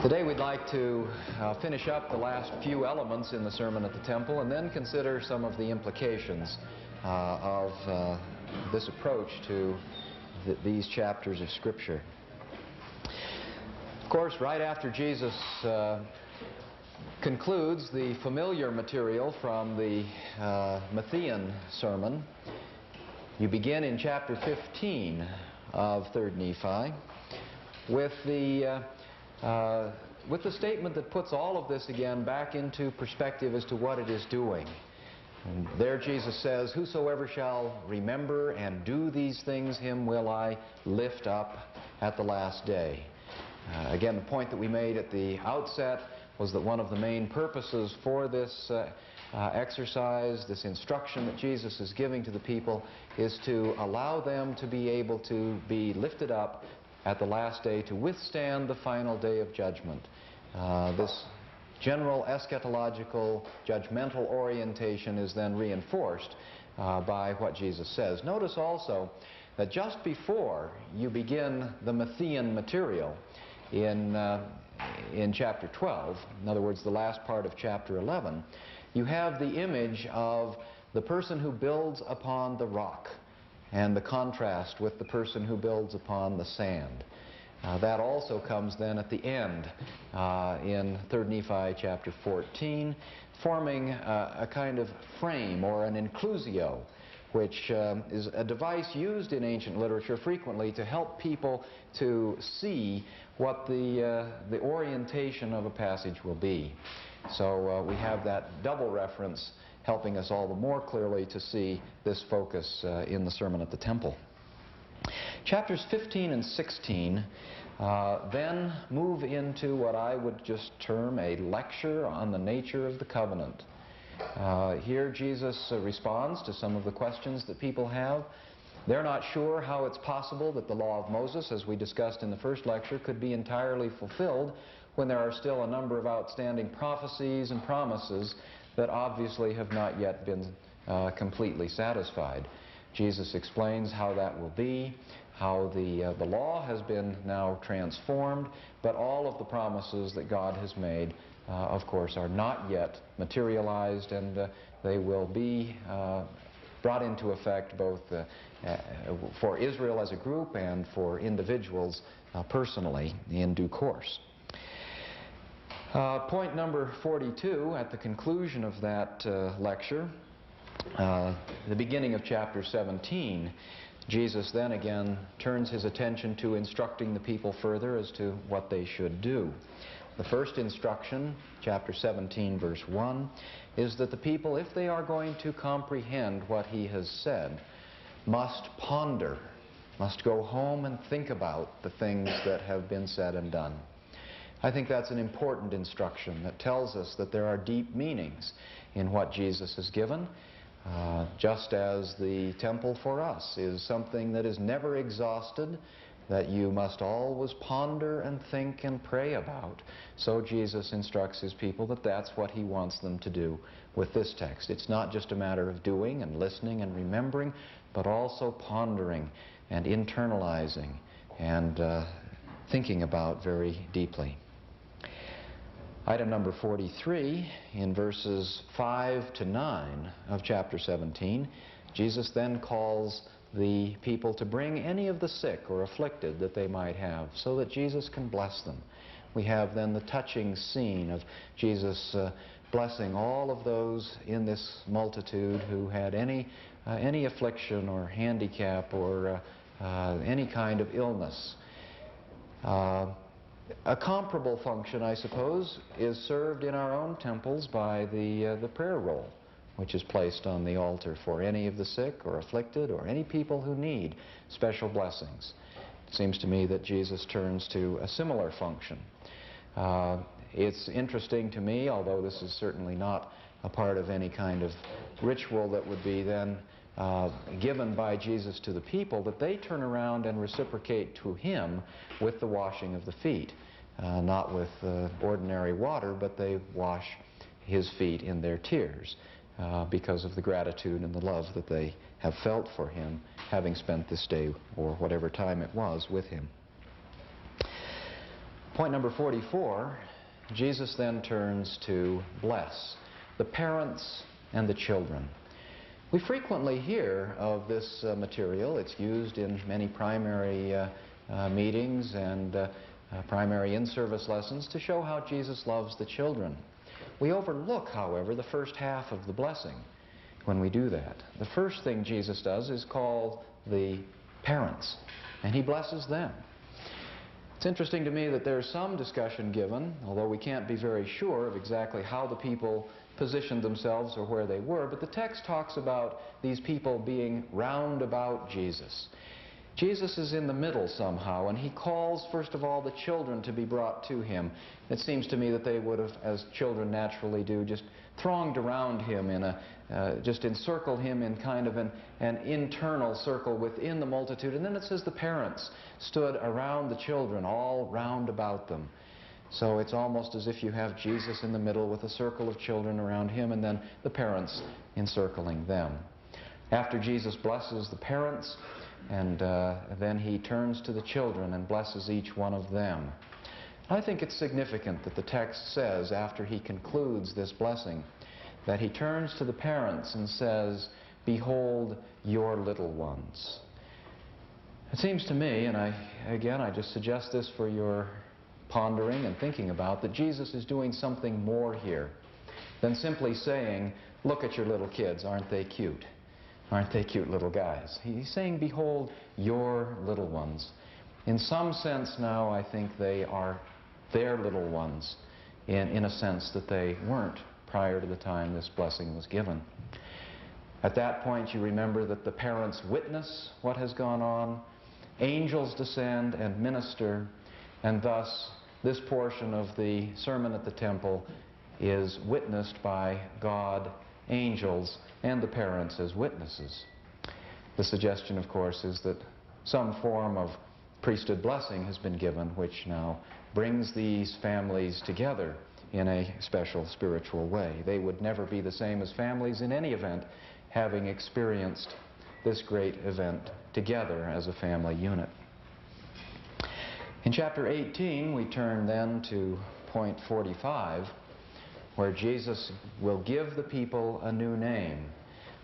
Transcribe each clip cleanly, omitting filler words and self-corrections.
Today we'd like to finish up the last few elements in the Sermon at the Temple and then consider some of the implications of this approach to these chapters of Scripture. Of course, right after Jesus concludes the familiar material from the Matthean sermon, you begin in chapter 15 of 3rd Nephi with the statement that puts all of this again back into perspective as to what it is doing. And there Jesus says, "Whosoever shall remember and do these things, him will I lift up at the last day." Again, the point that we made at the outset was that one of the main purposes for this exercise, this instruction that Jesus is giving to the people, is to allow them to be able to be lifted up at the last day to withstand the final day of judgment. This general eschatological, judgmental orientation is then reinforced by what Jesus says. Notice also that just before you begin the Matthean material in chapter 12, in other words, the last part of chapter 11, you have the image of the person who builds upon the rock and the contrast with the person who builds upon the sand. That also comes then at the end in 3rd Nephi chapter 14, forming a kind of frame or an inclusio, which is a device used in ancient literature frequently to help people to see what the orientation of a passage will be. So we have that double reference helping us all the more clearly to see this focus in the Sermon at the Temple. Chapters 15 and 16 then move into what I would just term a lecture on the nature of the covenant. Here Jesus responds to some of the questions that people have. They're not sure how it's possible that the law of Moses, as we discussed in the first lecture, could be entirely fulfilled when there are still a number of outstanding prophecies and promises that obviously have not yet been completely satisfied. Jesus explains how that will be, how the law has been now transformed, but all of the promises that God has made, of course, are not yet materialized, and they will be brought into effect both for Israel as a group and for individuals personally in due course. Point number 42, at the conclusion of that lecture, the beginning of chapter 17, Jesus then again turns his attention to instructing the people further as to what they should do. The first instruction, chapter 17, verse 1, is that the people, if they are going to comprehend what he has said, must ponder, must go home and think about the things that have been said and done. I think that's an important instruction that tells us that there are deep meanings in what Jesus has given, just as the temple for us is something that is never exhausted, that you must always ponder and think and pray about. So Jesus instructs his people that that's what he wants them to do with this text. It's not just a matter of doing and listening and remembering, but also pondering and internalizing and thinking about very deeply. Item number 43, in verses 5 to 9 of chapter 17, Jesus then calls the people to bring any of the sick or afflicted that they might have so that Jesus can bless them. We have then the touching scene of Jesus blessing all of those in this multitude who had any affliction or handicap or any kind of illness. A comparable function, I suppose, is served in our own temples by the prayer roll, which is placed on the altar for any of the sick or afflicted or any people who need special blessings. It seems to me that Jesus turns to a similar function. It's interesting to me, although this is certainly not a part of any kind of ritual that would be then given by Jesus to the people, that they turn around and reciprocate to him with the washing of the feet. Not with ordinary water, but they wash his feet in their tears because of the gratitude and the love that they have felt for him, having spent this day or whatever time it was with him. Point number 44, Jesus then turns to bless the parents and the children. We frequently hear of this material. It's used in many primary meetings and primary in-service lessons to show how Jesus loves the children. We overlook, however, the first half of the blessing when we do that. The first thing Jesus does is call the parents, and he blesses them. It's interesting to me that there's some discussion given, although we can't be very sure of exactly how the people positioned themselves or where they were, but the text talks about these people being round about Jesus. Jesus is in the middle somehow, and he calls, first of all, the children to be brought to him. It seems to me that they would have, as children naturally do, just thronged around him, just encircled him in kind of an internal circle within the multitude. And then it says the parents stood around the children, all round about them. So it's almost as if you have Jesus in the middle with a circle of children around him, and then the parents encircling them. After Jesus blesses the parents, and then he turns to the children and blesses each one of them. I think it's significant that the text says, after he concludes this blessing, that he turns to the parents and says, "Behold your little ones." It seems to me, and I just suggest this for your pondering and thinking about, that Jesus is doing something more here than simply saying, "Look at your little kids, aren't they cute? Aren't they cute little guys?" He's saying, "Behold your little ones." In some sense now, I think they are their little ones, in a sense that they weren't prior to the time this blessing was given. At that point, you remember that the parents witness what has gone on, angels descend and minister, and thus this portion of the sermon at the temple is witnessed by God, angels, and the parents as witnesses. The suggestion, of course, is that some form of priesthood blessing has been given, which now brings these families together in a special spiritual way. They would never be the same as families in any event, having experienced this great event together as a family unit. In chapter 18, we turn then to point 45, where Jesus will give the people a new name.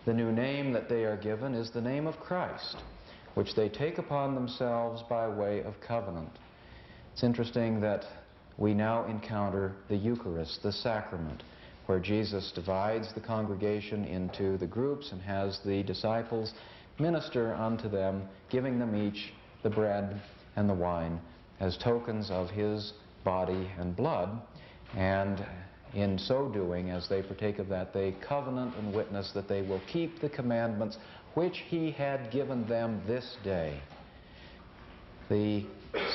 The new name that they are given is the name of Christ, which they take upon themselves by way of covenant. It's interesting that we now encounter the Eucharist, the sacrament, where Jesus divides the congregation into the groups and has the disciples minister unto them, giving them each the bread and the wine as tokens of his body and blood. And in so doing, as they partake of that, they covenant and witness that they will keep the commandments which he had given them this day. The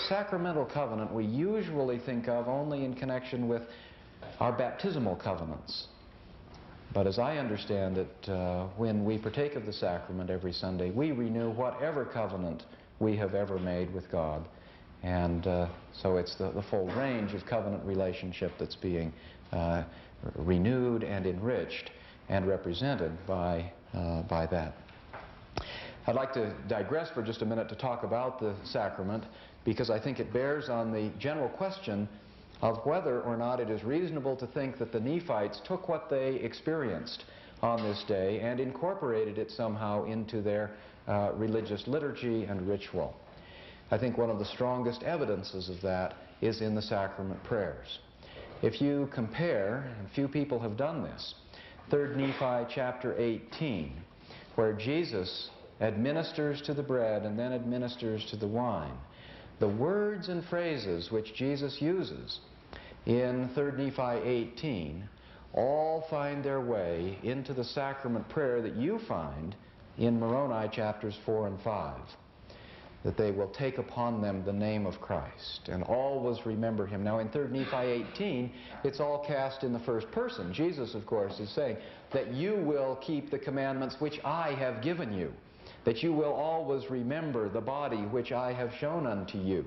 sacramental covenant we usually think of only in connection with our baptismal covenants. But as I understand it, when we partake of the sacrament every Sunday, we renew whatever covenant we have ever made with God. And so it's the full range of covenant relationship that's being renewed and enriched and represented by that. I'd like to digress for just a minute to talk about the sacrament, because I think it bears on the general question of whether or not it is reasonable to think that the Nephites took what they experienced on this day and incorporated it somehow into their religious liturgy and ritual. I think one of the strongest evidences of that is in the sacrament prayers. If you compare, and few people have done this, 3 Nephi chapter 18, where Jesus administers to the bread and then administers to the wine, the words and phrases which Jesus uses in 3 Nephi 18 all find their way into the sacrament prayer that you find in Moroni chapters 4 and 5. That they will take upon them the name of Christ and always remember him. Now in 3 Nephi 18, it's all cast in the first person. Jesus, of course, is saying that you will keep the commandments which I have given you, that you will always remember the body which I have shown unto you.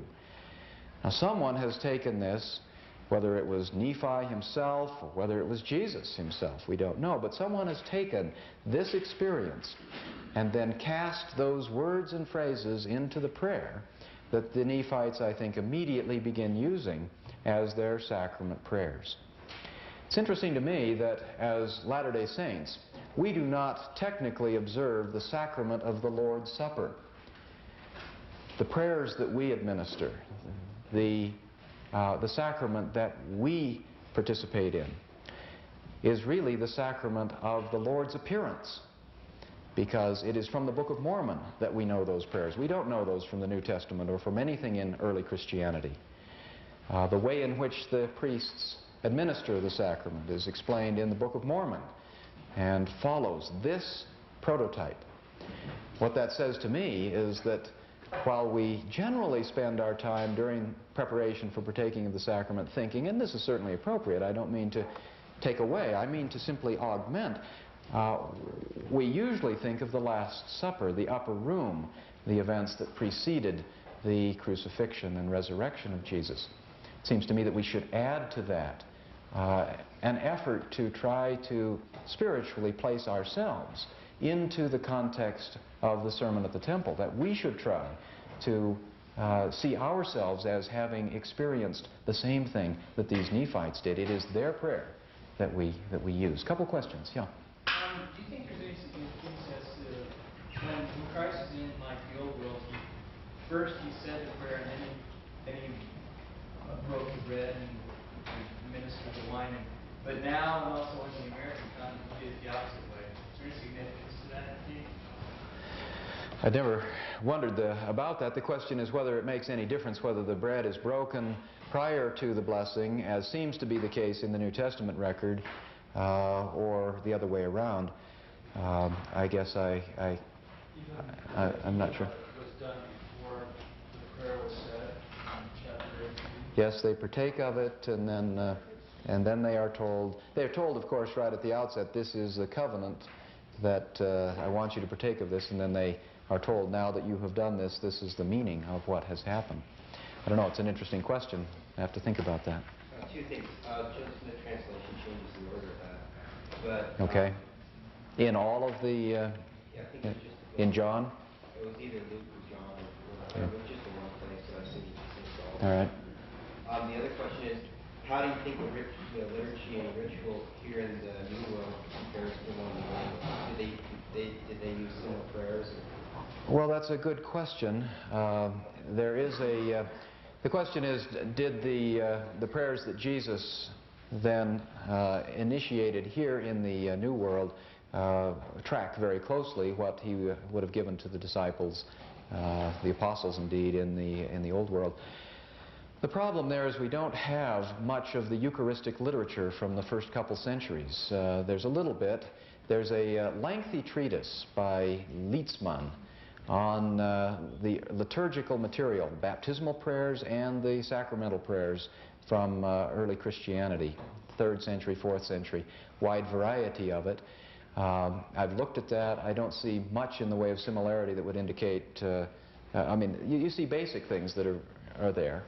Now someone has taken this, whether it was Nephi himself or whether it was Jesus himself, we don't know, but someone has taken this experience and then cast those words and phrases into the prayer that the Nephites, I think, immediately begin using as their sacrament prayers. It's interesting to me that as Latter-day Saints, we do not technically observe the sacrament of the Lord's Supper. The prayers that we administer, the sacrament that we participate in, is really the sacrament of the Lord's appearance, because it is from the Book of Mormon that we know those prayers. We don't know those from the New Testament or from anything in early Christianity. The way in which the priests administer the sacrament is explained in the Book of Mormon and follows this prototype. What that says to me is that while we generally spend our time during preparation for partaking of the sacrament thinking, and this is certainly appropriate, I don't mean to take away, I mean to simply augment, we usually think of the Last Supper, the upper room, the events that preceded the crucifixion and resurrection of Jesus. It seems to me that we should add to that an effort to try to spiritually place ourselves into the context of the Sermon at the Temple, that we should try to see ourselves as having experienced the same thing that these Nephites did. It is their prayer that we use. Couple questions, yeah. Do you think there's any significance as to when Christ is in like the old world, first he said the prayer and then he broke the bread and ministered the wine, but now and also in the American context he did it the opposite way. Is there any significance to that, I think? I never wondered about that. The question is whether it makes any difference whether the bread is broken prior to the blessing, as seems to be the case in the New Testament record, or the other way around. I guess I'm not sure. Was done before the prayer was said in chapter 18. Yes, they partake of it, and then they are told. They are told, of course, right at the outset, this is the covenant that I want you to partake of this, and then they are told, now that you have done this, this is the meaning of what has happened. I don't know, it's an interesting question. I have to think about that. Two things. Just in the translation changes the order of that. But, okay. In all of the... yeah, I think it's just in John? It was either Luke or John, or it was just in one place, so I think it's all right. The other question is, how do you think the liturgy and ritual here in the New World compares to the one in the Old? Did they use similar prayers? Well, that's a good question. There is a... the question is, did the prayers that Jesus then initiated here in the New World track very closely what he would have given to the disciples, the apostles indeed, in the Old World? The problem there is we don't have much of the Eucharistic literature from the first couple centuries. There's a little bit. There's a lengthy treatise by Lietzmann on the liturgical material, baptismal prayers and the sacramental prayers from early Christianity, 3rd century, 4th century, wide variety of it. I've looked at that. I don't see much in the way of similarity that would indicate, I mean, you see basic things that are there.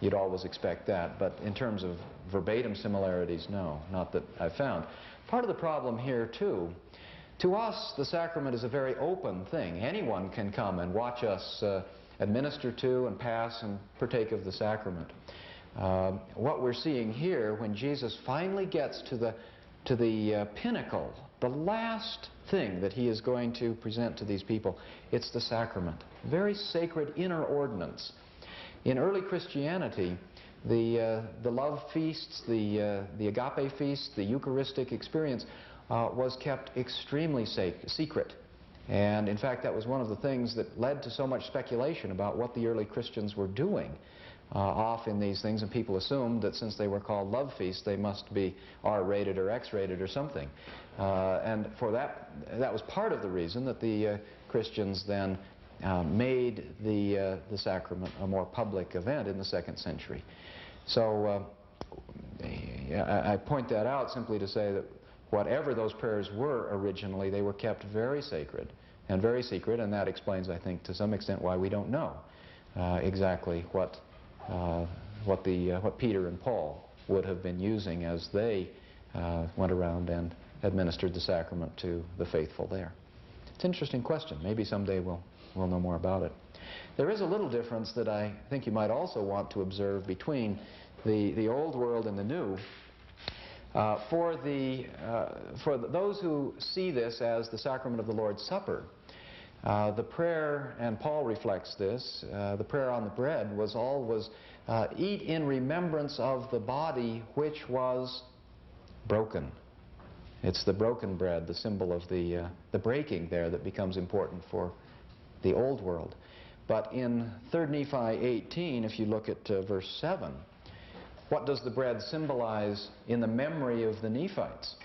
You'd always expect that, but in terms of verbatim similarities, no, not that I've found. Part of the problem here, too, to us, the sacrament is a very open thing. Anyone can come and watch us administer to and pass and partake of the sacrament. What we're seeing here, when Jesus finally gets to the pinnacle, the last thing that he is going to present to these people, it's the sacrament. Very sacred inner ordinance. In early Christianity, the love feasts, the agape feasts, the Eucharistic experience was kept extremely secret. And in fact, that was one of the things that led to so much speculation about what the early Christians were doing off in these things, and people assumed that since they were called love feasts, they must be R-rated or X-rated or something. And for that was part of the reason that the Christians then made the sacrament a more public event in the 2nd century. So I point that out simply to say that whatever those prayers were originally, they were kept very sacred and very secret, and that explains, I think, to some extent why we don't know exactly what Peter and Paul would have been using as they went around and administered the sacrament to the faithful there. It's an interesting question. Maybe someday we'll know more about it. There is a little difference that I think you might also want to observe between the old world and the new, for those who see this as the sacrament of the Lord's Supper, the prayer, and Paul reflects this, the prayer on the bread was always, eat in remembrance of the body which was broken. It's the broken bread, the symbol of the breaking there, that becomes important for the old world. But in 3 Nephi 18, if you look at verse 7, what does the bread symbolize in the memory of the Nephites?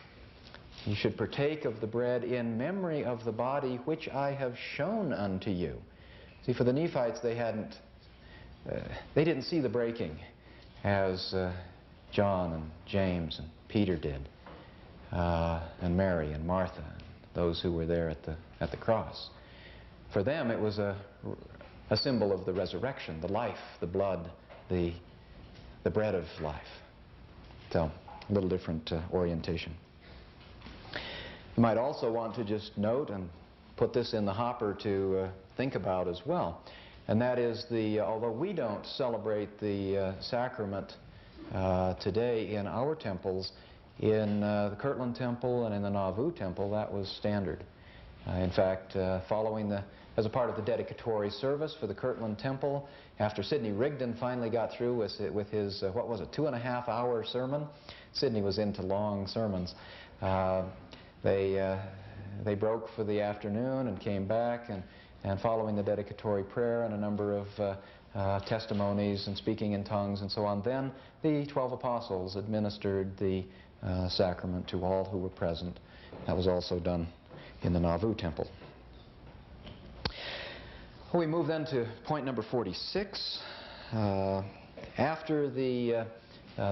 You should partake of the bread in memory of the body which I have shown unto you. See, for the Nephites, they didn't see the breaking as John and James and Peter did, and Mary and Martha, and those who were there at the cross. For them, it was a symbol of the resurrection, the life, the blood, the bread of life. So, a little different orientation. You might also want to just note and put this in the hopper to think about as well. And that is although we don't celebrate the sacrament today in our temples, in the Kirtland Temple and in the Nauvoo Temple, that was standard. In fact, as a part of the dedicatory service for the Kirtland Temple, after Sidney Rigdon finally got through with his, 2.5-hour sermon. Sidney was into long sermons. They broke for the afternoon and came back, and following the dedicatory prayer and a number of testimonies and speaking in tongues and so on, then the 12 apostles administered the sacrament to all who were present. That was also done in the Nauvoo Temple. We move then to point number 46. After the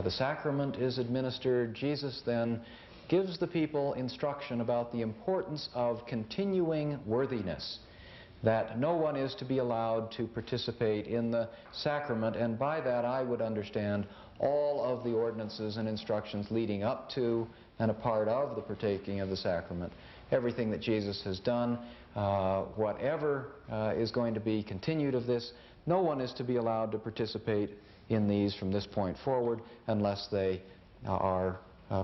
sacrament is administered, Jesus then gives the people instruction about the importance of continuing worthiness, that no one is to be allowed to participate in the sacrament, and by that I would understand all of the ordinances and instructions leading up to and a part of the partaking of the sacrament. Everything that Jesus has done, whatever is going to be continued of this, no one is to be allowed to participate in these from this point forward unless they are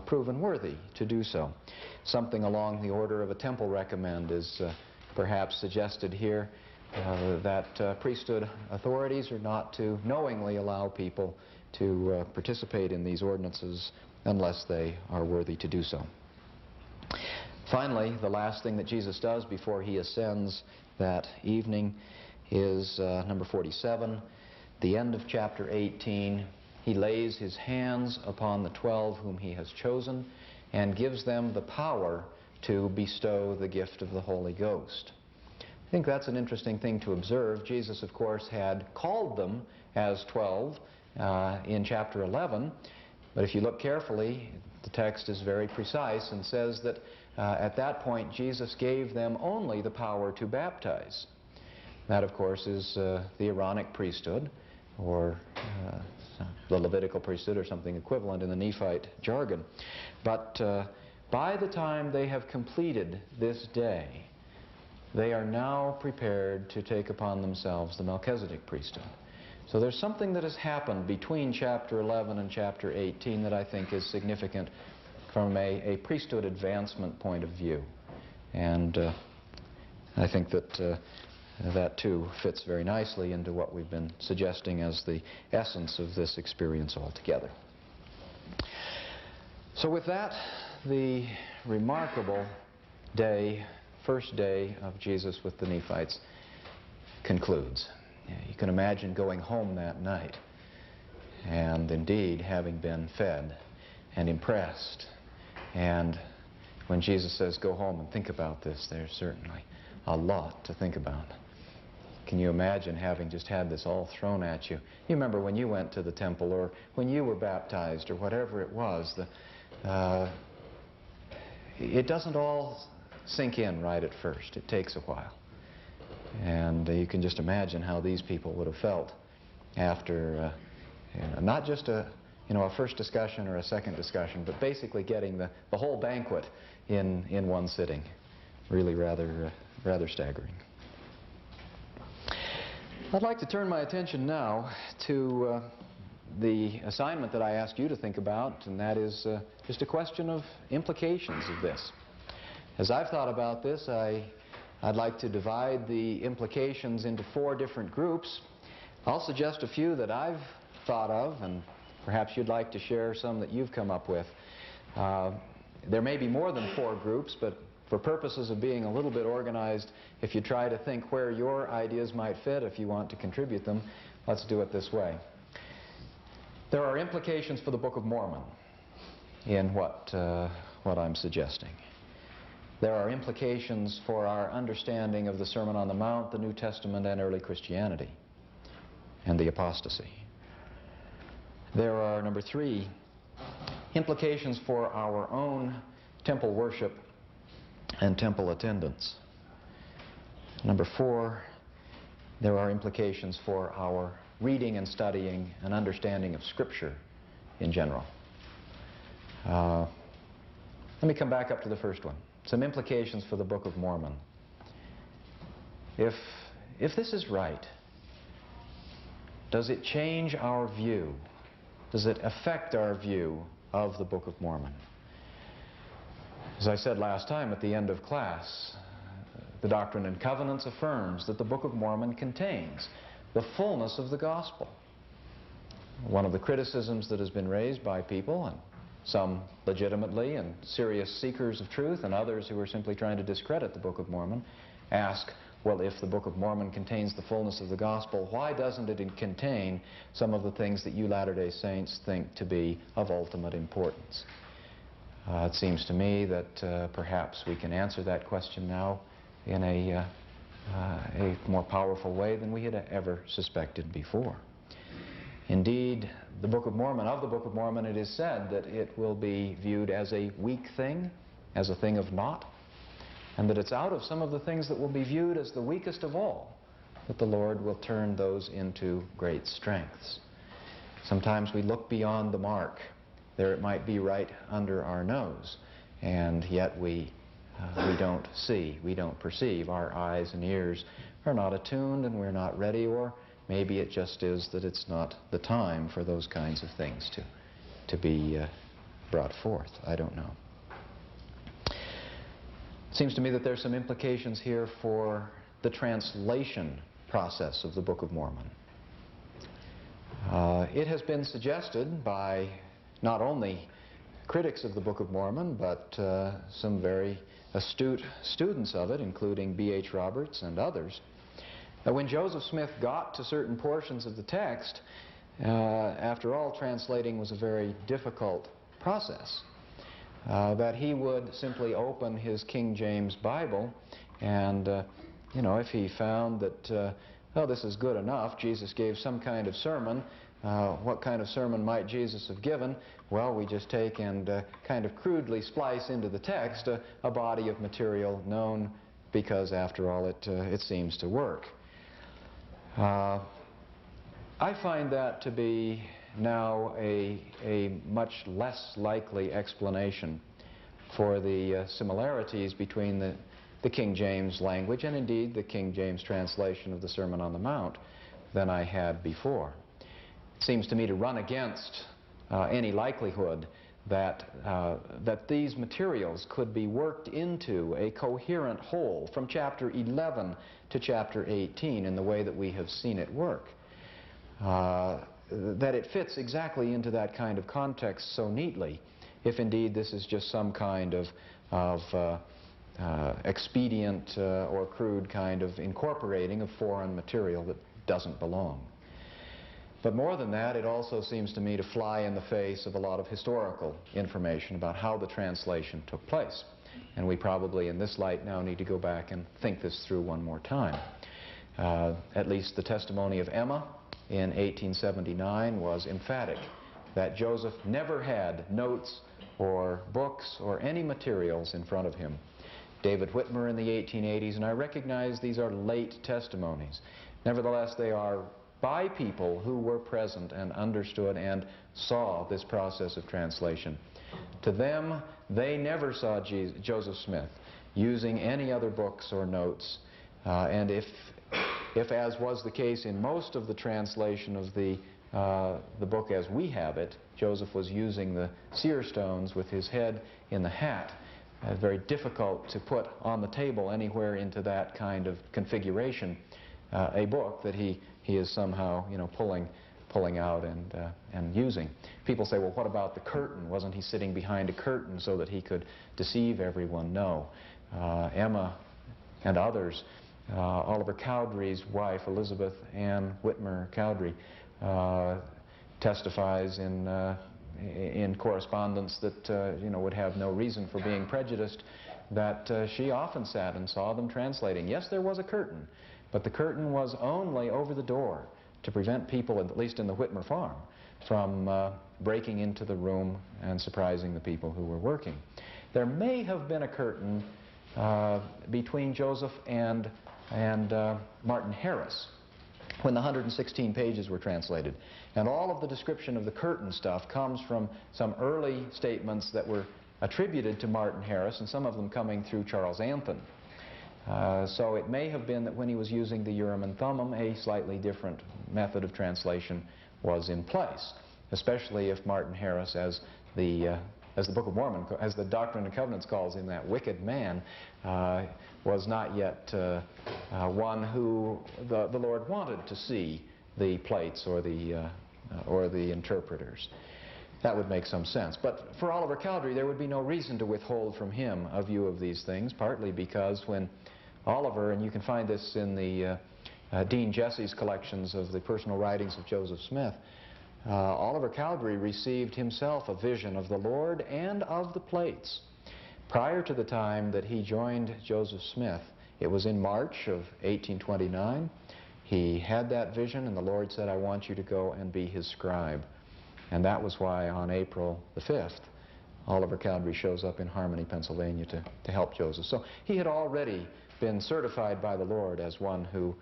proven worthy to do so. Something along the order of a temple recommend is perhaps suggested here, that priesthood authorities are not to knowingly allow people to participate in these ordinances unless they are worthy to do so. Finally, the last thing that Jesus does before he ascends that evening is number 47, the end of chapter 18. He lays his hands upon the 12 whom he has chosen and gives them the power to bestow the gift of the Holy Ghost. I think that's an interesting thing to observe. Jesus, of course, had called them as 12 in chapter 11, but if you look carefully, the text is very precise and says that at that point Jesus gave them only the power to baptize. That, of course, is the Aaronic priesthood, or the Levitical priesthood, or something equivalent in the Nephite jargon. But by the time they have completed this day, they are now prepared to take upon themselves the Melchizedek priesthood. So there's something that has happened between chapter 11 and chapter 18 that I think is significant from a priesthood advancement point of view. And I think that that too fits very nicely into what we've been suggesting as the essence of this experience altogether. So with that, the remarkable day, first day of Jesus with the Nephites, concludes. You can imagine going home that night and indeed having been fed and impressed. And when Jesus says, go home and think about this, there's certainly a lot to think about. Can you imagine having just had this all thrown at you? You remember when you went to the temple, or when you were baptized, or whatever it was, it doesn't all sink in right at first. It takes a while. And you can just imagine how these people would have felt after not just a first discussion or a second discussion, but basically getting the whole banquet in one sitting. Really rather staggering. I'd like to turn my attention now to the assignment that I asked you to think about, and that is just a question of implications of this. As I've thought about this, I'd like to divide the implications into 4 different groups. I'll suggest a few that I've thought of, and perhaps you'd like to share some that you've come up with. There may be more than 4 groups, but for purposes of being a little bit organized, if you try to think where your ideas might fit, if you want to contribute them, let's do it this way. There are implications for the Book of Mormon in what I'm suggesting. There are implications for our understanding of the Sermon on the Mount, the New Testament, and early Christianity, and the apostasy. There are, number 3, implications for our own temple worship and temple attendance. Number 4, there are implications for our reading and studying and understanding of Scripture in general. Let me come back up to the first one. Some implications for the Book of Mormon. If this is right, does it change our view? Does it affect our view of the Book of Mormon? As I said last time at the end of class, the Doctrine and Covenants affirms that the Book of Mormon contains the fullness of the gospel. One of the criticisms that has been raised by people, and some legitimately and serious seekers of truth, and others who are simply trying to discredit the Book of Mormon, ask, well, if the Book of Mormon contains the fullness of the gospel, why doesn't it contain some of the things that you Latter-day Saints think to be of ultimate importance? It seems to me that perhaps we can answer that question now in a more powerful way than we had ever suspected before. Indeed, the Book of Mormon, of the Book of Mormon, it is said that it will be viewed as a weak thing, as a thing of naught, and that it's out of some of the things that will be viewed as the weakest of all that the Lord will turn those into great strengths. Sometimes we look beyond the mark. There it might be right under our nose, and yet we don't see, we don't perceive. Our eyes and ears are not attuned, and we're not ready, or maybe it just is that it's not the time for those kinds of things to be brought forth. I don't know. It seems to me that there's some implications here for the translation process of the Book of Mormon. It has been suggested by not only critics of the Book of Mormon, but some very astute students of it, including B.H. Roberts and others, that when Joseph Smith got to certain portions of the text, after all, translating was a very difficult process, that he would simply open his King James Bible and, you know, if he found that, oh, this is good enough, Jesus gave some kind of sermon, what kind of sermon might Jesus have given? Well, we just take and kind of crudely splice into the text a body of material known because, after all, it seems to work. I find that to be now a much less likely explanation for the similarities between the King James language and indeed the King James translation of the Sermon on the Mount than I had before. It seems to me to run against any likelihood that these materials could be worked into a coherent whole from chapter 11 to chapter 18 in the way that we have seen it work. That it fits exactly into that kind of context so neatly, if indeed this is just some kind of expedient or crude kind of incorporating of foreign material that doesn't belong. But more than that, it also seems to me to fly in the face of a lot of historical information about how the translation took place. And we probably, in this light, now need to go back and think this through one more time. At least the testimony of Emma in 1879 was emphatic that Joseph never had notes or books or any materials in front of him. David Whitmer in the 1880s, and I recognize these are late testimonies. Nevertheless, they are by people who were present and understood and saw this process of translation. To them, they never saw Joseph Smith using any other books or notes, and if as was the case in most of the translation of the the book as we have it, Joseph was using the seer stones with his head in the hat. Very difficult to put on the table anywhere into that kind of configuration a book that he is somehow, you know, pulling out and using. People say, well, what about the curtain? Wasn't he sitting behind a curtain so that he could deceive everyone? No. Emma and others, Oliver Cowdery's wife, Elizabeth Ann Whitmer Cowdery, testifies in correspondence that you know, would have no reason for being prejudiced, that she often sat and saw them translating. Yes, there was a curtain, but the curtain was only over the door to prevent people, at least in the Whitmer farm, from breaking into the room and surprising the people who were working. There may have been a curtain between Joseph and Martin Harris when the 116 pages were translated. And all of the description of the curtain stuff comes from some early statements that were attributed to Martin Harris, and some of them coming through Charles Anthon. So it may have been that when he was using the Urim and Thummim, a slightly different method of translation was in place, especially if Martin Harris, as the Book of Mormon, as the Doctrine and Covenants calls him, that wicked man, was not yet one who the Lord wanted to see the plates or the interpreters. That would make some sense. But for Oliver Cowdery, there would be no reason to withhold from him a view of these things, partly because when Oliver, and you can find this in the Dean Jesse's collections of the personal writings of Joseph Smith, Oliver Cowdery received himself a vision of the Lord and of the plates prior to the time that he joined Joseph Smith. It was in March of 1829. He had that vision, and the Lord said, I want you to go and be his scribe. And that was why on April the 5th, Oliver Cowdery shows up in Harmony, Pennsylvania to help Joseph. So he had already been certified by the Lord as one who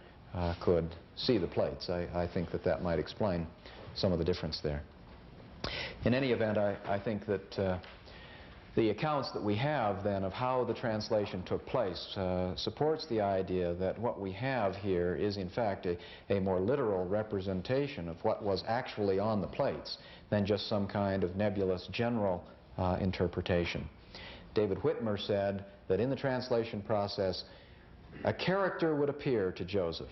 could see the plates. I think that that might explain some of the difference there. In any event, I think that the accounts that we have then of how the translation took place supports the idea that what we have here is in fact a more literal representation of what was actually on the plates than just some kind of nebulous general interpretation. David Whitmer said that in the translation process, a character would appear to Joseph,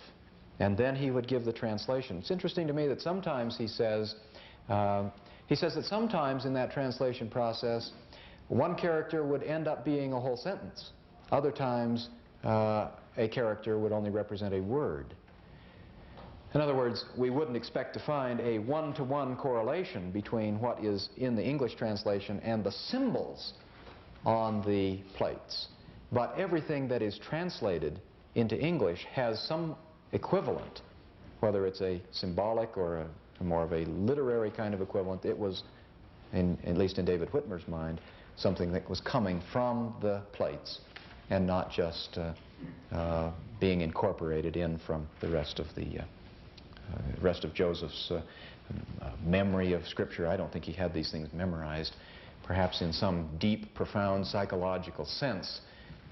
and then he would give the translation. It's interesting to me that sometimes he says that sometimes in that translation process, one character would end up being a whole sentence. Other times, a character would only represent a word. In other words, we wouldn't expect to find a one-to-one correlation between what is in the English translation and the symbols on the plates. But everything that is translated into English has some equivalent, whether it's a symbolic or more of a literary kind of equivalent. It was, at least in David Whitmer's mind, something that was coming from the plates and not just being incorporated in from the rest of Joseph's memory of Scripture. I don't think he had these things memorized. Perhaps in some deep, profound psychological sense,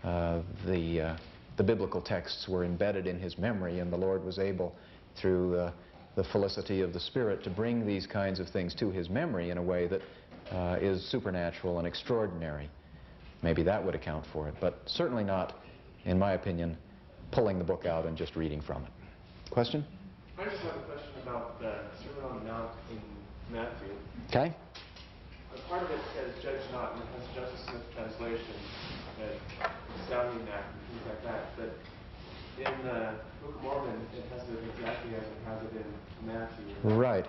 the biblical texts were embedded in his memory, and the Lord was able, through the felicity of the Spirit, to bring these kinds of things to his memory in a way that is supernatural and extraordinary. Maybe that would account for it, but certainly not, in my opinion, pulling the book out and just reading from it. Question? I just have a question about the Sermon on the Mount in Matthew. Okay. Part of it says, judge not, and it has Joseph Smith translation, sounding that, and things like that. But in the Book of Mormon, it has it exactly as it has it in Matthew. Right.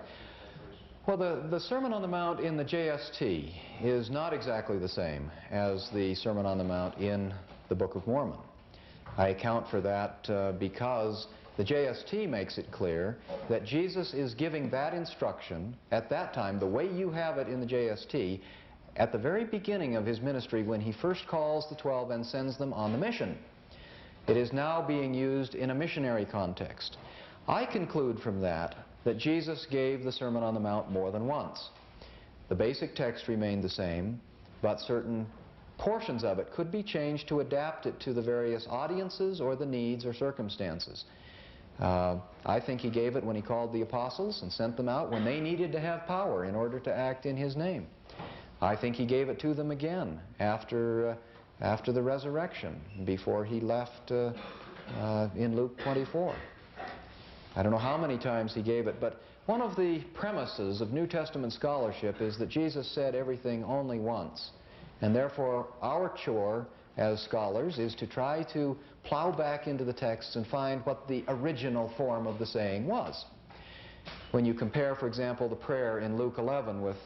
Well, the Sermon on the Mount in the JST is not exactly the same as the Sermon on the Mount in the Book of Mormon. I account for that because the JST makes it clear that Jesus is giving that instruction at that time, the way you have it in the JST, at the very beginning of his ministry when he first calls the 12 and sends them on the mission. It is now being used in a missionary context. I conclude from that Jesus gave the Sermon on the Mount more than once. The basic text remained the same, but certain portions of it could be changed to adapt it to the various audiences or the needs or circumstances. I think he gave it when he called the apostles and sent them out when they needed to have power in order to act in his name. I think he gave it to them again after the resurrection, before he left in Luke 24. I don't know how many times he gave it, but one of the premises of New Testament scholarship is that Jesus said everything only once. And therefore, our chore as scholars is to try to plow back into the texts and find what the original form of the saying was. When you compare, for example, the prayer in Luke 11 with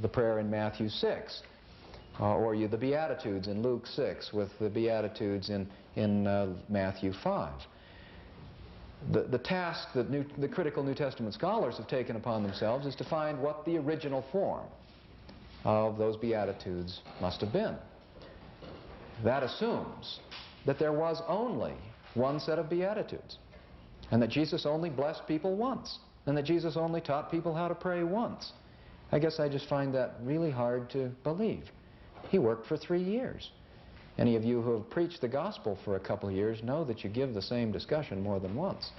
the prayer in Matthew 6, or the Beatitudes in Luke 6 with the Beatitudes in Matthew 5. The task that the critical New Testament scholars have taken upon themselves is to find what the original form of those Beatitudes must have been. That assumes that there was only one set of Beatitudes, and that Jesus only blessed people once, and that Jesus only taught people how to pray once. I guess I just find that really hard to believe. He worked for 3 years. Any of you who have preached the gospel for a couple of years know that you give the same discussion more than once.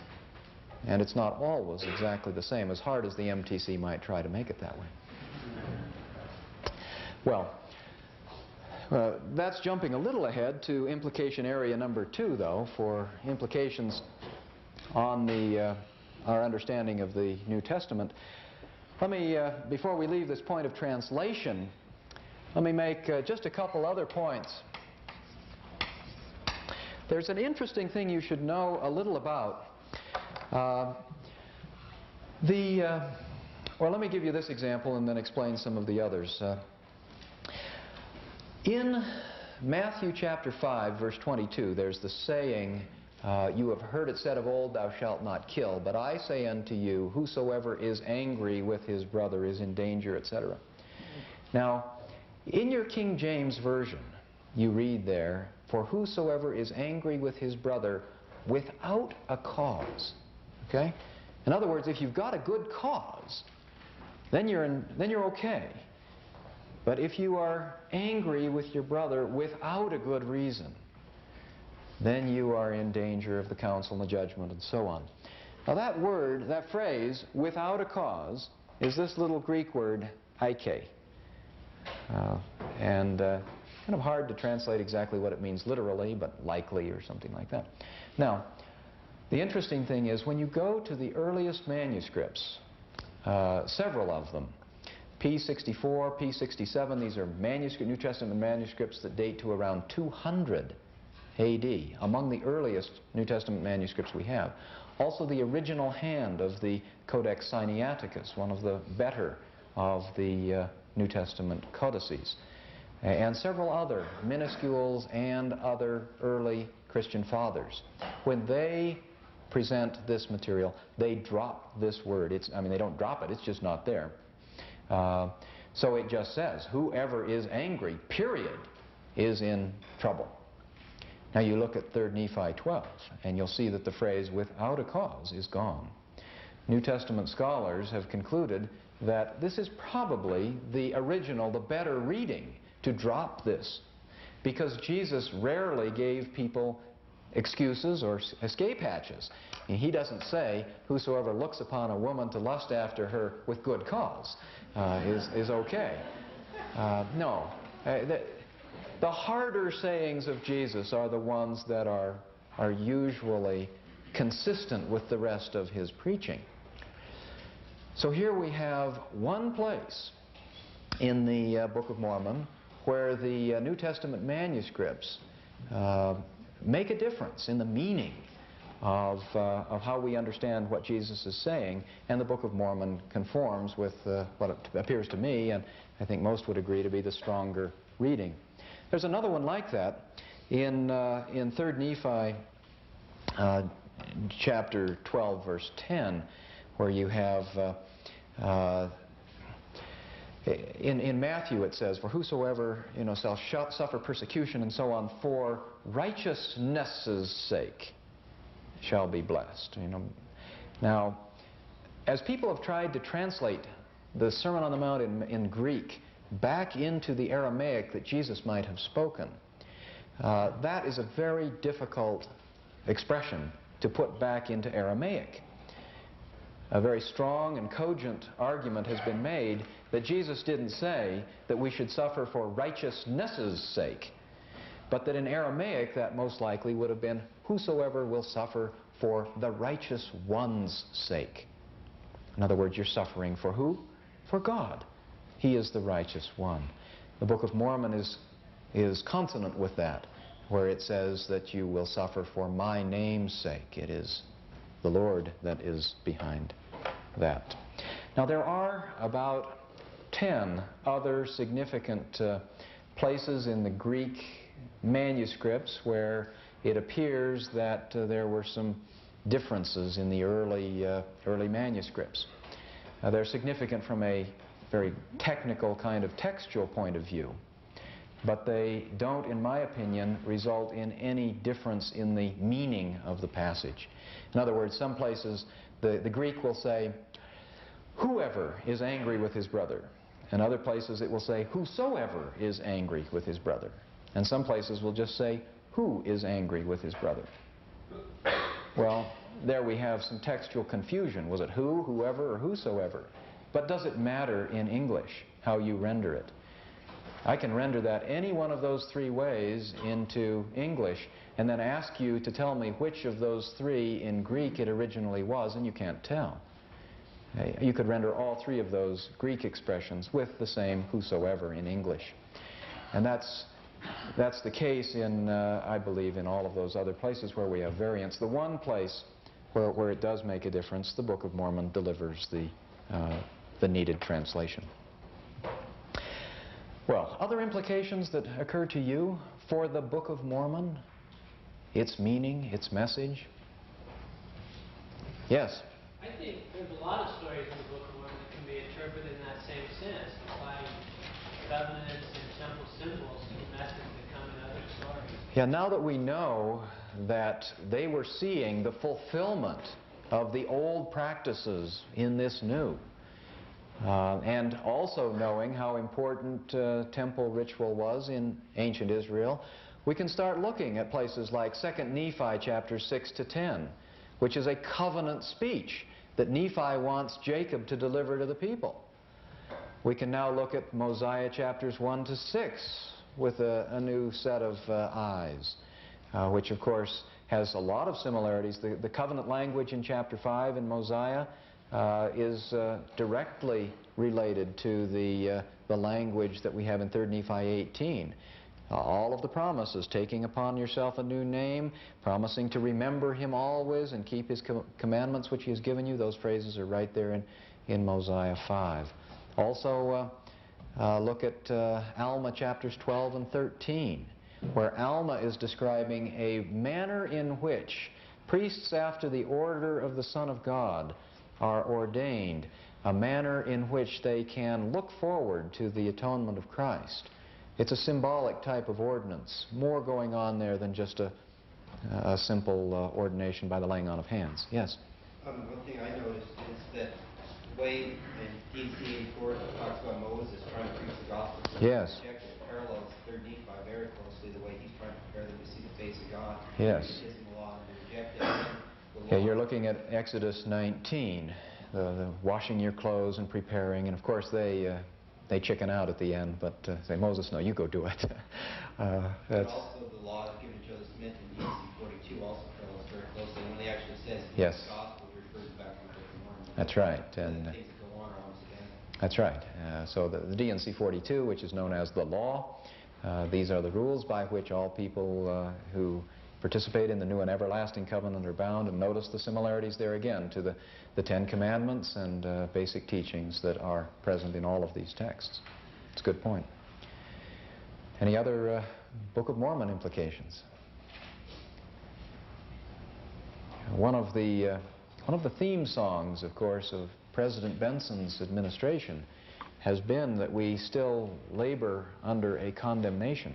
And it's not always exactly the same, as hard as the MTC might try to make it that way. Well, that's jumping a little ahead to implication area number 2, though, for implications on our understanding of the New Testament. Let me, before we leave this point of translation, let me make just a couple other points. There's an interesting thing you should know a little about. Well, let me give you this example and then explain some of the others. In Matthew chapter 5, verse 22, there's the saying, you have heard it said of old, thou shalt not kill, but I say unto you, whosoever is angry with his brother is in danger, etc. Now, in your King James Version, you read there, for whosoever is angry with his brother without a cause. Okay? In other words, if you've got a good cause, then you're okay. But if you are angry with your brother without a good reason, then you are in danger of the counsel and the judgment and so on. Now that phrase, without a cause, is this little Greek word, eike. Kind of hard to translate exactly what it means literally, but likely or something like that. Now, the interesting thing is when you go to the earliest manuscripts, several of them, P64, P67, these are New Testament manuscripts that date to around 200 AD, among the earliest New Testament manuscripts we have. Also the original hand of the Codex Sinaiticus, one of the better of the New Testament codices, and several other minuscules and other early Christian fathers. When they present this material, they drop this word. They don't drop it, it's just not there. So it just says, whoever is angry, period, is in trouble. Now you look at 3 Nephi 12, and you'll see that the phrase, without a cause, is gone. New Testament scholars have concluded that this is probably the original, the better reading, to drop this, because Jesus rarely gave people excuses or escape hatches. And he doesn't say, whosoever looks upon a woman to lust after her with good cause is okay. No. The harder sayings of Jesus are the ones that are usually consistent with the rest of his preaching. So here we have one place in the Book of Mormon where the New Testament manuscripts make a difference in the meaning of how we understand what Jesus is saying, and the Book of Mormon conforms with what it appears to me, and I think most would agree, to be the stronger reading. There's another one like that in 3 Nephi chapter 12, verse 10, where you have in Matthew it says, for whosoever shall suffer persecution and so on for righteousness' sake shall be blessed. Now, as people have tried to translate the Sermon on the Mount in Greek back into the Aramaic that Jesus might have spoken, that is a very difficult expression to put back into Aramaic. A very strong and cogent argument has been made that Jesus didn't say that we should suffer for righteousness' sake, but that in Aramaic that most likely would have been whosoever will suffer for the righteous one's sake. In other words, you're suffering for who? For God. He is the righteous one. The Book of Mormon is consonant with that, where it says that you will suffer for my name's sake. It is the Lord that is behind that. Now there are about 10 other significant places in the Greek manuscripts where it appears that there were some differences in the early manuscripts. They're significant from a very technical kind of textual point of view, but they don't, in my opinion, result in any difference in the meaning of the passage. In other words, some places the Greek will say, whoever is angry with his brother. In other places it will say, whosoever is angry with his brother. And some places will just say, who is angry with his brother? Well, there we have some textual confusion. Was it who, whoever, or whosoever? But does it matter in English how you render it? I can render that any one of those three ways into English and then ask you to tell me which of those three in Greek it originally was, and you can't tell. You could render all three of those Greek expressions with the same whosoever in English. And that's the case in, I believe, in all of those other places where we have variants. The one place where it does make a difference, the Book of Mormon delivers the needed translation. Well, other implications that occur to you for the Book of Mormon, its meaning, its message? Yes? I think there's a lot of stories in the Book of Mormon that can be interpreted in that same sense, applying covenants and temple symbols to the message that come in other stories. Yeah, now that we know that they were seeing the fulfillment of the old practices in this new, and also knowing how important temple ritual was in ancient Israel, we can start looking at places like 2 Nephi chapters 6 to 10, which is a covenant speech that Nephi wants Jacob to deliver to the people. We can now look at Mosiah chapters 1 to 6 with a new set of eyes, which of course has a lot of similarities. The covenant language in chapter 5 in Mosiah is directly related to the language that we have in 3 Nephi 18. All of the promises, taking upon yourself a new name, promising to remember him always and keep his commandments which he has given you, those phrases are right there in Mosiah 5. Also, look at Alma chapters 12 and 13, where Alma is describing a manner in which priests after the order of the Son of God are ordained, a manner in which they can look forward to the atonement of Christ. It's a symbolic type of ordinance, more going on there than just a simple ordination by the laying on of hands. Yes? One thing I noticed is that the way in DC 84 talks about Moses trying to preach the gospel to Yes. the rejected parallels 3 Nephi very closely, the way he's trying to prepare them to see the face of God. Yes. He gives them the law and they reject it. Yeah, you're looking at Exodus 19, the washing your clothes and preparing, and of course they chicken out at the end, but say, Moses, no, you go do it. And also the law given to Joseph Smith in DC 42 also parallels very closely. When he actually says Yes. the gospel refers back to the Book of Mormon. That's right. And the things that go on are almost identical. That's right. So the D&C 42, which is known as the law, these are the rules by which all people who participate in the new and everlasting covenant are bound, and notice the similarities there again to the Ten Commandments and basic teachings that are present in all of these texts. It's a good point. Any other Book of Mormon implications? One of the theme songs, of course, of President Benson's administration has been that we still labor under a condemnation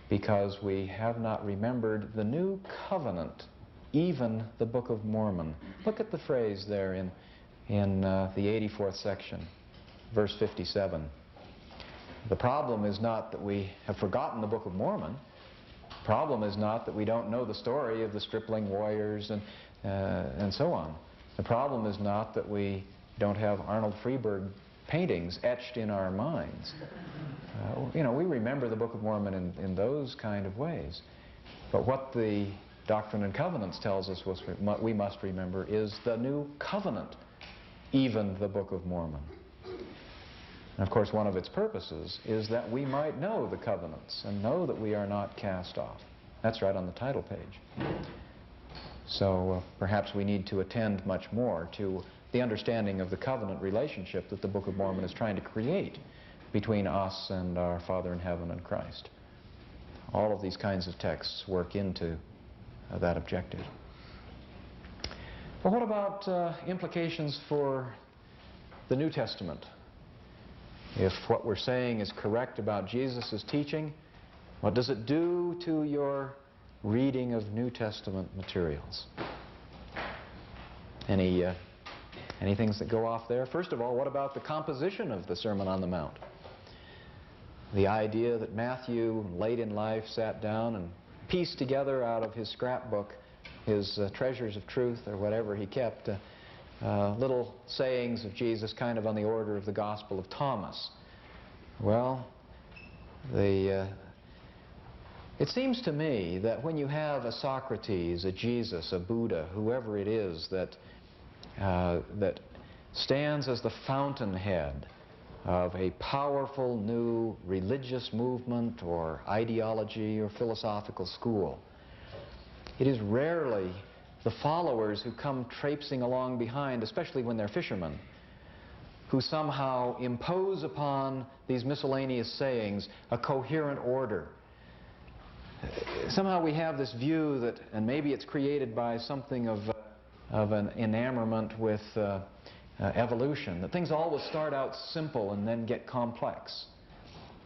because we have not remembered the new covenant, even the Book of Mormon. Look at the phrase there in the 84th section, verse 57. The problem is not that we have forgotten the Book of Mormon. problem is not that we don't know the story of the stripling warriors and so on. The problem is not that we don't have Arnold Freeberg paintings etched in our minds. You know, we remember the Book of Mormon in those kind of ways. But what the Doctrine and Covenants tells us we must remember is the New Covenant, even the Book of Mormon. And of course, one of its purposes is that we might know the covenants and know that we are not cast off. That's right on the title page. So perhaps we need to attend much more to the understanding of the covenant relationship that the Book of Mormon is trying to create between us and our Father in heaven and Christ. All of these kinds of texts work into that objective. Well, what about implications for the New Testament? If what we're saying is correct about Jesus' teaching, what does it do to your reading of New Testament materials? Any things that go off there? First of all, what about the composition of the Sermon on the Mount? The idea that Matthew, late in life, sat down and pieced together out of his scrapbook, his treasures of truth or whatever he kept, little sayings of Jesus kind of on the order of the Gospel of Thomas. Well, it seems to me that when you have a Socrates, a Jesus, a Buddha, whoever it is that stands as the fountainhead of a powerful new religious movement or ideology or philosophical school, it is rarely the followers who come traipsing along behind, especially when they're fishermen, who somehow impose upon these miscellaneous sayings a coherent order. Somehow we have this view that, and maybe it's created by something of an enamorment with evolution, that things always start out simple and then get complex.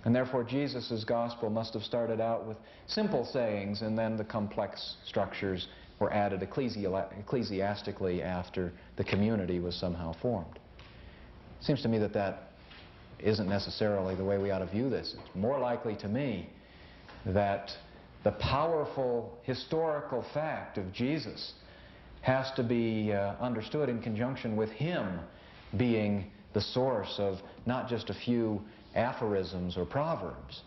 And therefore Jesus' gospel must have started out with simple sayings, and then the complex structures were added ecclesiastically after the community was somehow formed. It seems to me that that isn't necessarily the way we ought to view this. It's more likely to me that the powerful historical fact of Jesus has to be understood in conjunction with him being the source of not just a few aphorisms or proverbs,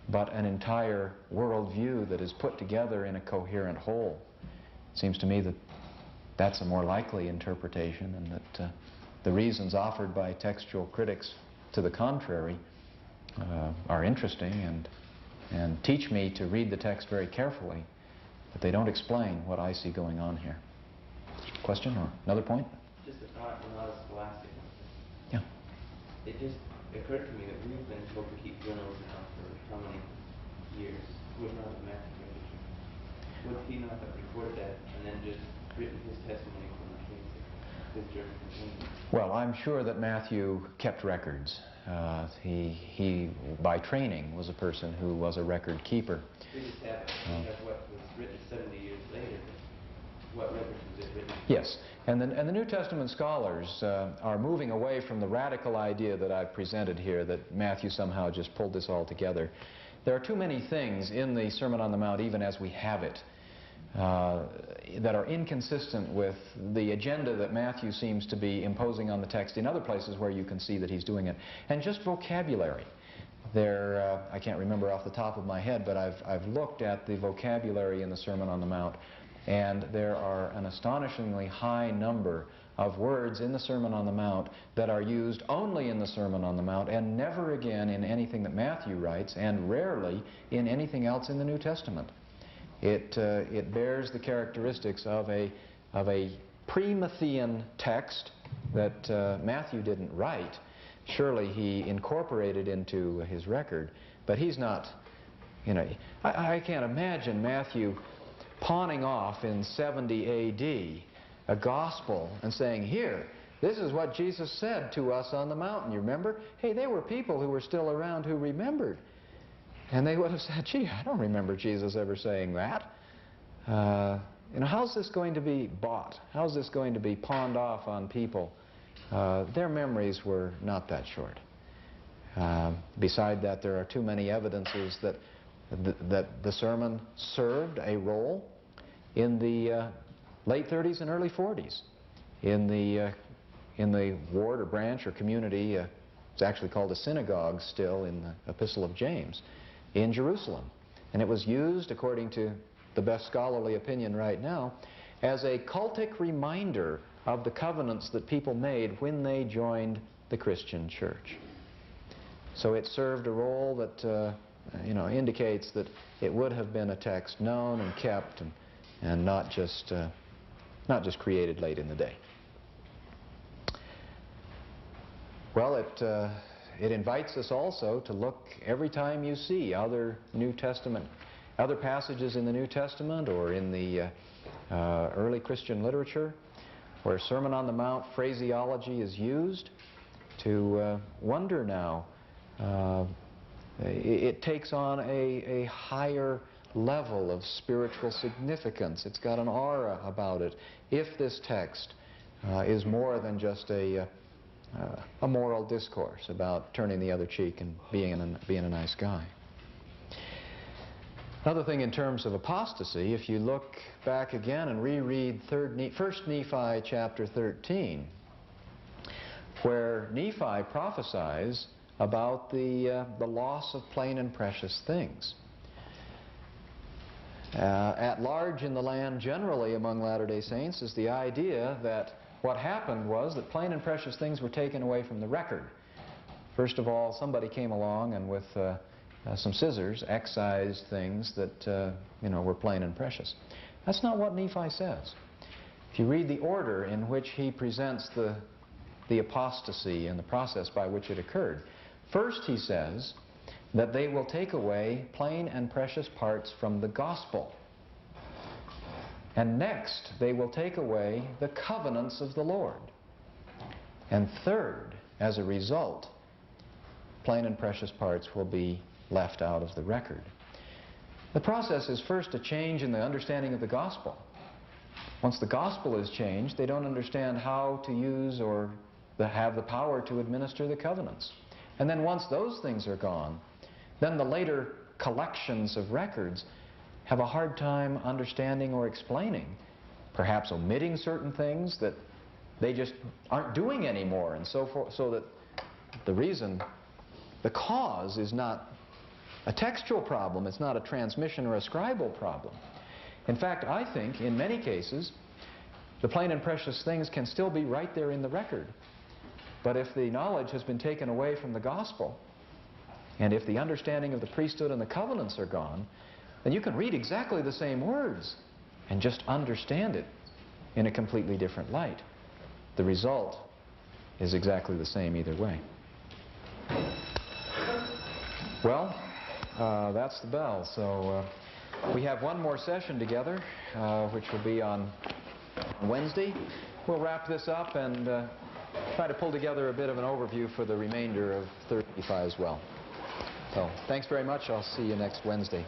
but an entire worldview that is put together in a coherent whole. It seems to me that that's a more likely interpretation, and that the reasons offered by textual critics to the contrary are interesting and teach me to read the text very carefully, but they don't explain what I see going on here. Question or another point? Just a thought, not a scholastic. Yeah. It just occurred to me that we've been told to keep journals now for how many years? Would not have Matthew written. Would he not have recorded that and then just written his testimony from the things that his journal contained? Well, I'm sure that Matthew kept records. He, by training, was a person who was a record keeper. We just have what was written 70 years later. What records was it written? Yes, and the New Testament scholars are moving away from the radical idea that I've presented here, that Matthew somehow just pulled this all together. There are too many things in the Sermon on the Mount, even as we have it, that are inconsistent with the agenda that Matthew seems to be imposing on the text in other places where you can see that he's doing it. And just vocabulary. I can't remember off the top of my head, but I've looked at the vocabulary in the Sermon on the Mount, and there are an astonishingly high number of words in the Sermon on the Mount that are used only in the Sermon on the Mount and never again in anything that Matthew writes, and rarely in anything else in the New Testament. It bears the characteristics of a pre-Matthean text that Matthew didn't write. Surely he incorporated into his record, but he's not, you know, I can't imagine Matthew pawning off in 70 A.D. a gospel and saying, here, this is what Jesus said to us on the mountain, you remember? Hey, there were people who were still around who remembered. And they would have said, gee, I don't remember Jesus ever saying that. You know, how's this going to be bought? How's this going to be pawned off on people? Their memories were not that short. Beside that, there are too many evidences that that the sermon served a role in the late 30s and early 40s in the ward or branch or community. It's actually called a synagogue still in the Epistle of James in Jerusalem. And it was used, according to the best scholarly opinion right now, as a cultic reminder of the covenants that people made when they joined the Christian church. So it served a role that indicates that it would have been a text known and kept and not just created late in the day. Well, it invites us also to look every time you see other passages in the New Testament or in the early Christian literature where Sermon on the Mount phraseology is used, to wonder now. It takes on a higher level of spiritual significance. It's got an aura about it if this text is more than just a moral discourse about turning the other cheek and being a nice guy. Another thing in terms of apostasy, if you look back again and reread 1 Nephi chapter 13, where Nephi prophesies about the loss of plain and precious things. At large in the land generally among Latter-day Saints is the idea that what happened was that plain and precious things were taken away from the record. First of all, somebody came along and with some scissors excised things that were plain and precious. That's not what Nephi says. If you read the order in which he presents the apostasy and the process by which it occurred, first he says that they will take away plain and precious parts from the gospel. And next, they will take away the covenants of the Lord. And third, as a result, plain and precious parts will be left out of the record. The process is first a change in the understanding of the gospel. Once the gospel is changed, they don't understand how to use or have the power to administer the covenants. And then once those things are gone, then the later collections of records have a hard time understanding or explaining, perhaps omitting certain things that they just aren't doing anymore, and so forth, so that the cause is not a textual problem, it's not a transmission or a scribal problem. In fact, I think in many cases the plain and precious things can still be right there in the record. But if the knowledge has been taken away from the gospel, and if the understanding of the priesthood and the covenants are gone, then you can read exactly the same words and just understand it in a completely different light. The result is exactly the same either way. Well, that's the bell. So we have one more session together, which will be on Wednesday. We'll wrap this up and try to pull together a bit of an overview for the remainder of 35 as well. So thanks very much. I'll see you next Wednesday.